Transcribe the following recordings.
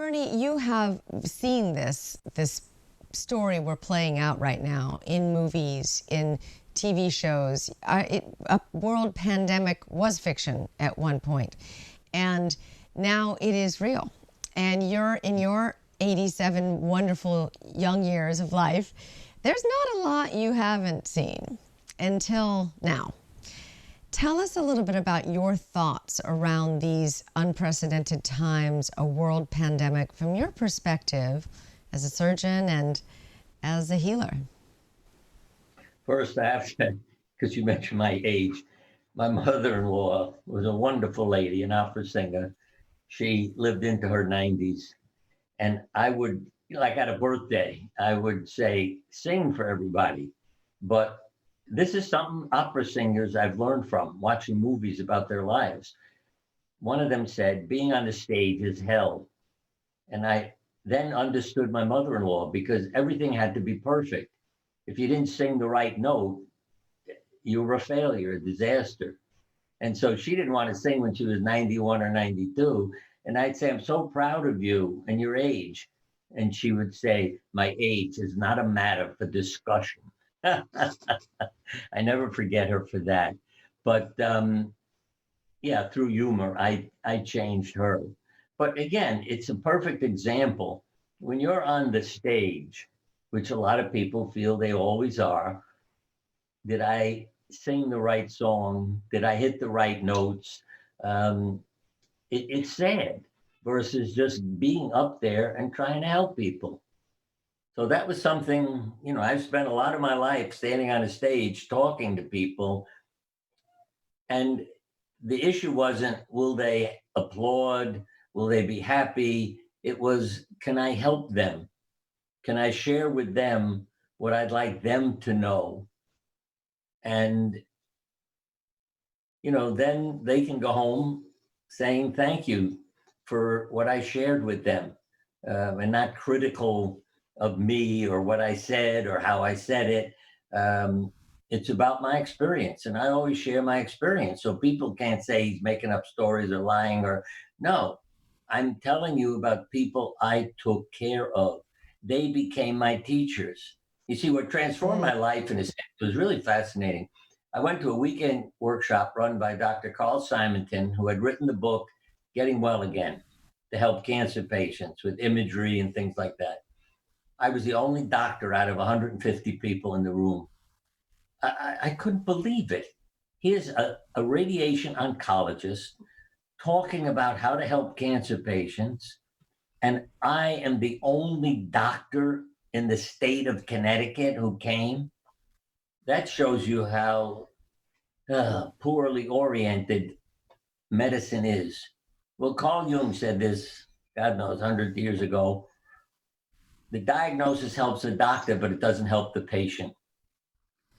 Bernie, you have seen this story we're playing out right now in movies, in TV shows. A world pandemic was fiction at one point, and now it is real. And you're in your 87 wonderful young years of life. There's not a lot you haven't seen until now. Tell us a little bit about your thoughts around these unprecedented times, a world pandemic, from your perspective as a surgeon and as a healer. First, I have to, because you mentioned my age, my mother-in-law was a wonderful lady, an opera singer. She lived into her 90s. And I would, like at a birthday, I would say, sing for everybody. But this is something opera singers I've learned from watching movies about their lives. One of them said, being on the stage is hell. And I then understood my mother-in-law because everything had to be perfect. If you didn't sing the right note, you were a failure, a disaster. And so she didn't want to sing when she was 91 or 92. And I'd say, I'm so proud of you and your age. And she would say, my age is not a matter for discussion. I never forget her for that. But yeah, through humor, I changed her. But again, it's a perfect example. When you're on the stage, which a lot of people feel they always are, did I sing the right song? Did I hit the right notes? Um, it's sad versus just being up there and trying to help people. So that was something, I've spent a lot of my life standing on a stage talking to people. And the issue wasn't, will they applaud? Will they be happy? It was, can I help them? Can I share with them what I'd like them to know? And, then they can go home saying thank you for what I shared with them, and not critical of me or what I said or how I said it. It's about my experience, and I always share my experience. So people can't say he's making up stories or lying or no. I'm telling you about people I took care of. They became my teachers. You see, what transformed my life in a sense was really fascinating. I went to a weekend workshop run by Dr. Carl Simonton, who had written the book Getting Well Again to help cancer patients with imagery and things like that. I was the only doctor out of 150 people in the room. I couldn't believe it. Here's a radiation oncologist talking about how to help cancer patients, and I am the only doctor in the state of Connecticut who came. That shows you how poorly oriented medicine is. Well, Carl Jung said this, God knows, 100 years ago. The diagnosis helps the doctor, but it doesn't help the patient.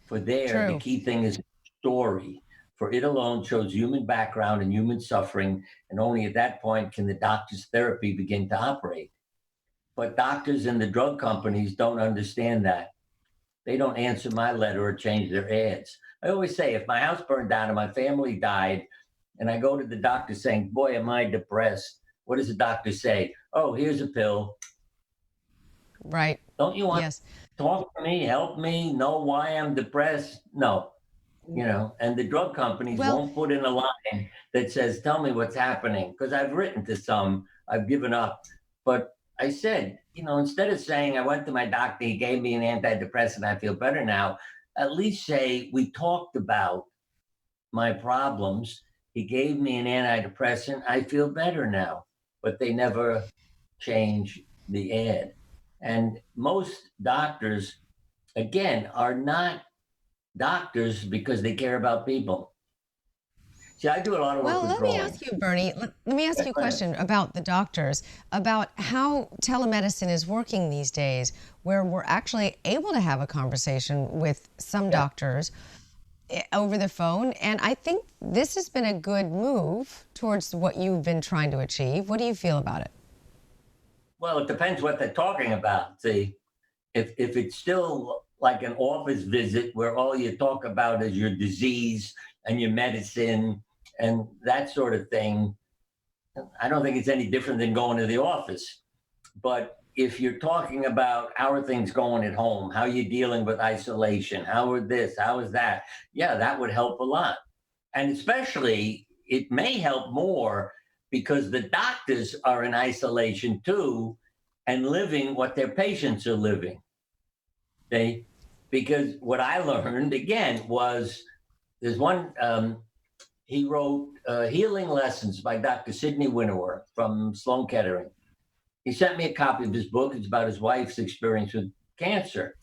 For there, the True. key thing is story. For it alone shows human background and human suffering, and only at that point can the doctor's therapy begin to operate. But doctors and the drug companies don't understand that. They don't answer my letter or change their ads. I always say, if my house burned down and my family died, and I go to the doctor saying, boy, am I depressed, what does the doctor say? Oh, here's a pill. Right. Don't you want Yes. to talk to me, help me, know why I'm depressed? No, and the drug companies Well, won't put in a line that says, tell me what's happening. Because I've written to some, I've given up. But I said, instead of saying I went to my doctor, he gave me an antidepressant, I feel better now, at least say we talked about my problems. He gave me an antidepressant, I feel better now. But they never change the ad. And most doctors, again, are not doctors because they care about people. See, I do a lot of work well, with let me growing. ask you, Bernie, let me ask Yeah, you a go ahead. question about the doctors, about how telemedicine is working these days, where we're actually able to have a conversation with some Yeah. doctors over the phone. And I think this has been a good move towards what you've been trying to achieve. What do you feel about it? Well, it depends what they're talking about. See, if it's still like an office visit where all you talk about is your disease and your medicine and that sort of thing, I don't think it's any different than going to the office. But if you're talking about how are things going at home, how are you dealing with isolation, how are this, how is that, yeah, that would help a lot. And especially, it may help more because the doctors are in isolation too and living what their patients are living. They, because what I learned again was there's one, he wrote Healing Lessons by Dr. Sidney Winnower from Sloan Kettering. He sent me a copy of his book. It's about his wife's experience with cancer.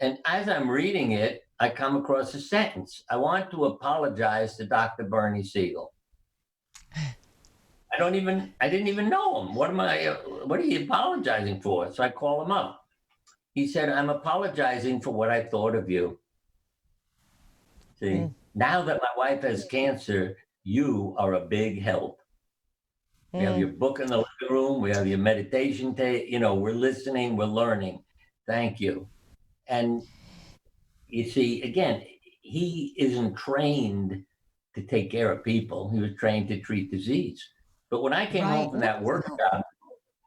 And as I'm reading it, I come across a sentence. I want to apologize to Dr. Bernie Siegel. I didn't even know him. What are you apologizing for? So I call him up. He said, I'm apologizing for what I thought of you. See, Mm, now that my wife has cancer, you are a big help. We have mm, your book in the living room. We have your meditation tape. We're listening, we're learning. Thank you. And you see, again, he isn't trained to take care of people. He was trained to treat disease. But when I came home right. from No, that no. workshop,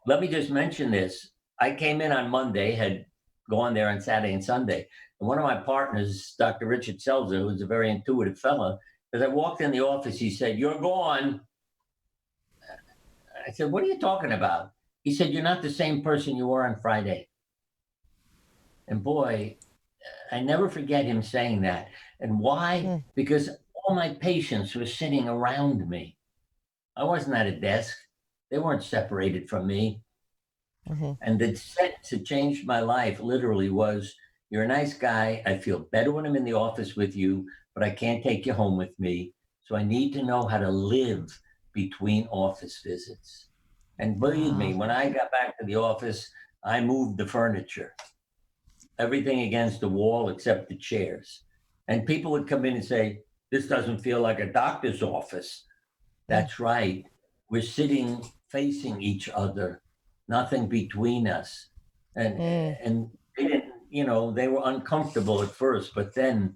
let me just mention this. I came in on Monday, had gone there on Saturday and Sunday. And one of my partners, Dr. Richard Selzer, who's a very intuitive fellow, as I walked in the office, he said, "You're gone." I said, "What are you talking about?" He said, "You're not the same person you were on Friday." And boy, I never forget him saying that. And why? Mm, Because all my patients were sitting around me. I wasn't at a desk. They weren't separated from me. mhm. And the sentence that changed my life literally was, "You're a nice guy. I feel better when I'm in the office with you, but I can't take you home with me. So I need to know how to live between office visits." And believe me, Wow. when I got back to the office, I moved the furniture, everything against the wall except the chairs. And people would come in and say, "This doesn't feel like a doctor's office." Mm, That's right. We're sitting facing each other, nothing between us. And mm. and they didn't, they were uncomfortable at first, but then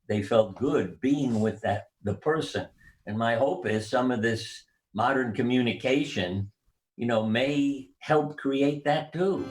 they felt good being with the person. And my hope is some of this modern communication, may help create that too.